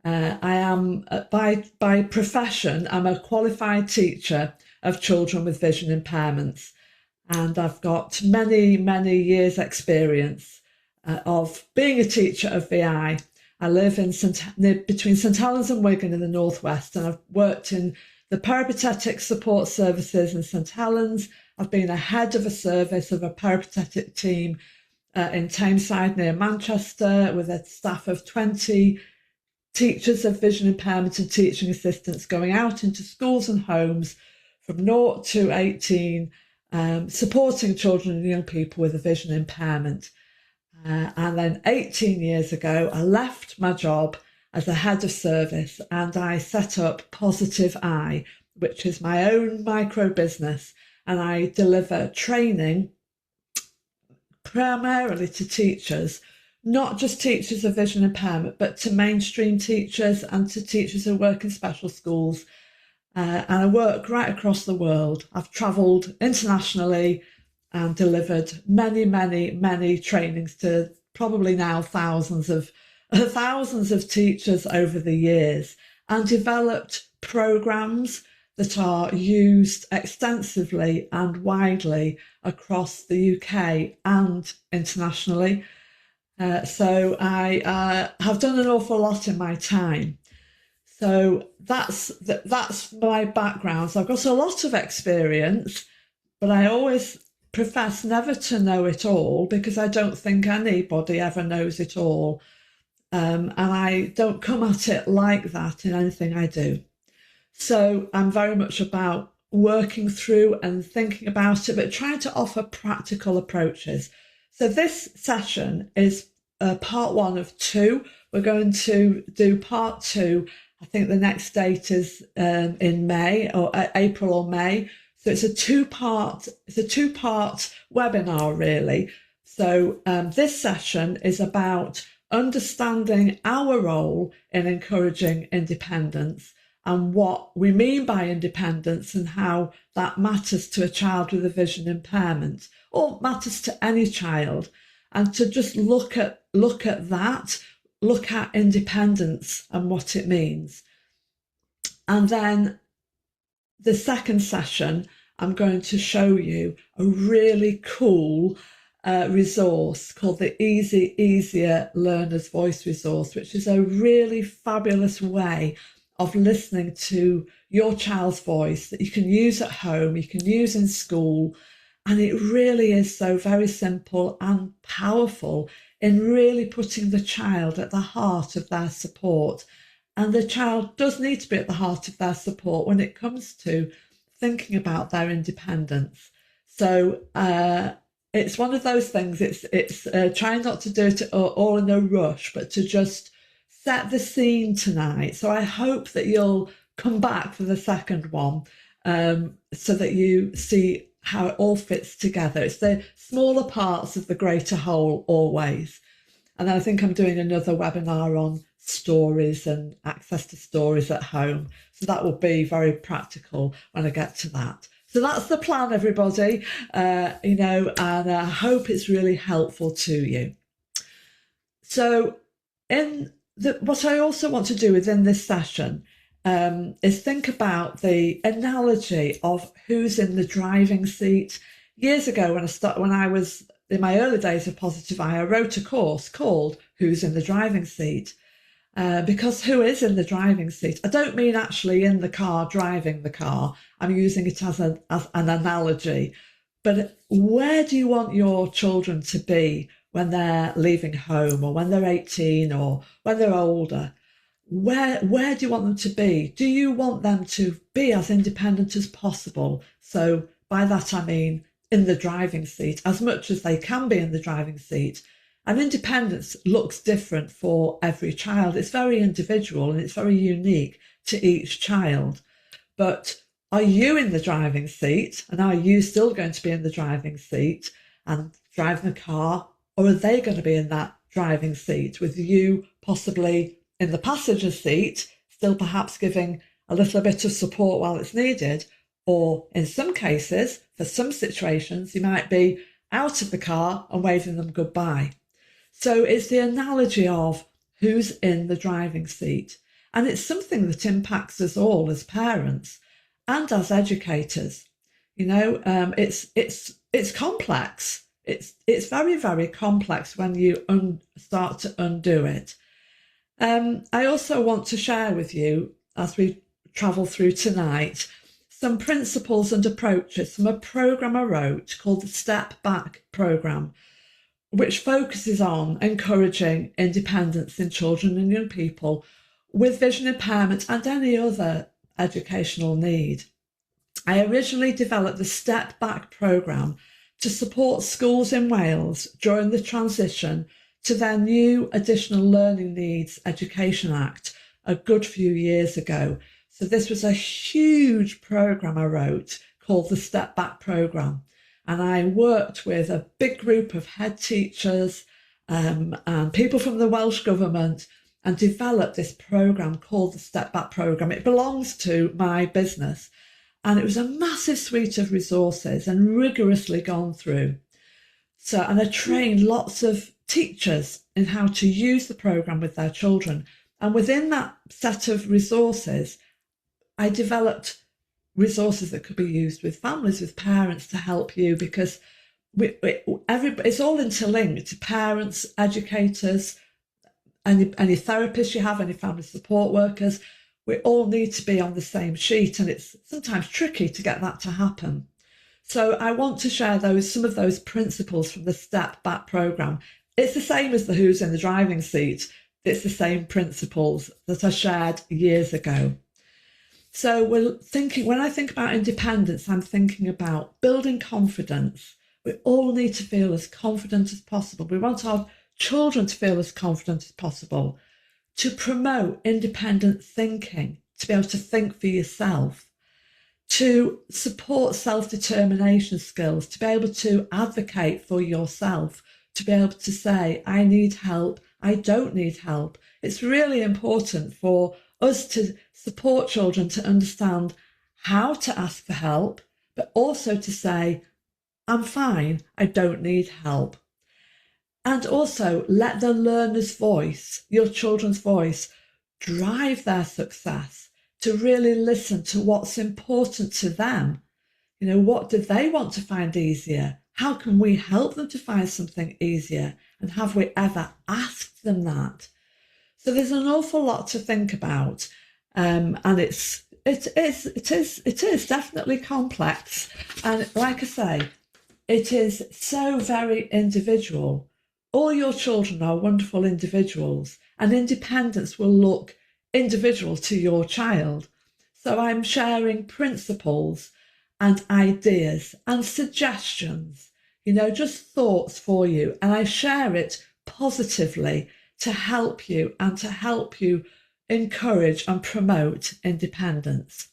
I am, by profession, I'm a qualified teacher of children with vision impairments, and I've got many years experience of being a teacher of VI. I live in between St Helens and Wigan in the northwest, and I've worked in the peripatetic support services in St Helens. I've been a head of a service of a peripatetic team in Tameside near Manchester with a staff of 20 teachers of vision impairment and teaching assistants going out into schools and homes from 0 to 18, supporting children and young people with a vision impairment. And then 18 years ago, I left my job as a head of service and I set up Positive Eye, which is my own micro business. And I deliver training primarily to teachers, not just teachers of vision impairment, but to mainstream teachers and to teachers who work in special schools. And I work right across the world. I've travelled internationally and delivered many trainings to probably now thousands of teachers over the years, and developed programs that are used extensively and widely across the UK and internationally. So I have done an awful lot in my time. So that's my background. So I've got a lot of experience, but I always profess never to know it all, because I don't think anybody ever knows it all. And I don't come at it like that in anything I do. So I'm very much about working through and thinking about it, but trying to offer practical approaches. So this session is part one of two. We're going to do part two. I think the next date is in May, or April or May. So it's a two-part webinar, really. So this session is about understanding our role in encouraging independence and what we mean by independence and how that matters to a child with a vision impairment, or matters to any child, and to just look at that, look at independence and what it means. And then the second session, I'm going to show you a really cool resource called the Easier Learner's Voice resource, which is a really fabulous way of listening to your child's voice that you can use at home, you can use in school. And it really is so very simple and powerful in really putting the child at the heart of their support. And the child does need to be at the heart of their support when it comes to thinking about their independence. So it's one of those things, it's trying not to do it all in a rush, but to just set the scene tonight. So I hope that you'll come back for the second one, so that you see how it all fits together. It's the smaller parts of the greater whole always. And then I think I'm doing another webinar on stories and access to stories at home. So that will be very practical when I get to that. So that's the plan, everybody, and I hope it's really helpful to you. So what I also want to do within this session is think about the analogy of who's in the driving seat. Years ago, when I was in my early days of Positive Eye, I wrote a course called Who's in the Driving Seat? Because who is in the driving seat? I don't mean actually in the car, driving the car. I'm using it as an analogy. But where do you want your children to be when they're leaving home, or when they're 18, or when they're older? Where do you want them to be? Do you want them to be as independent as possible? So by that I mean in the driving seat, as much as they can be in the driving seat. And independence looks different for every child. It's very individual and it's very unique to each child. But are you in the driving seat? And are you still going to be in the driving seat and driving the car? Or are they going to be in that driving seat with you possibly in the passenger seat, still perhaps giving a little bit of support while it's needed? Or in some cases, for some situations, you might be out of the car and waving them goodbye. So it's the analogy of who's in the driving seat. And it's something that impacts us all as parents and as educators. It's complex. It's very, very complex when you start to undo it. I also want to share with you, as we travel through tonight, some principles and approaches from a programme I wrote called the Step Back Programme, which focuses on encouraging independence in children and young people with vision impairment and any other educational need. I originally developed the Step Back programme to support schools in Wales during the transition to their new Additional Learning Needs Education Act a good few years ago. So this was a huge programme I wrote called the Step Back programme. And I worked with a big group of head teachers and people from the Welsh Government and developed this programme called the Step Back programme. It belongs to my business. And it was a massive suite of resources and rigorously gone through. And I trained lots of teachers in how to use the programme with their children. And within that set of resources, I developed resources that could be used with families, with parents to help you, because it's all interlinked. Parents, educators, any therapists you have, any family support workers, we all need to be on the same sheet, and it's sometimes tricky to get that to happen. So I want to share some of those principles from the Step Back programme. It's the same as the Who's in the Driving Seat. It's the same principles that I shared years ago. So when I think about independence, I'm thinking about building confidence. We all need to feel as confident as possible. We want our children to feel as confident as possible, to promote independent thinking, to be able to think for yourself, to support self-determination skills, to be able to advocate for yourself, to be able to say, I need help, I don't need help. It's really important for us to support children to understand how to ask for help, but also to say, I'm fine, I don't need help. And also let the learner's voice, your children's voice, drive their success, to really listen to what's important to them. What do they want to find easier? How can we help them to find something easier? And have we ever asked them that? So there's an awful lot to think about. And it is definitely complex. And like I say, it is so very individual. All your children are wonderful individuals, and independence will look individual to your child. So I'm sharing principles and ideas and suggestions, just thoughts for you. And I share it positively to help you and to help you encourage and promote independence.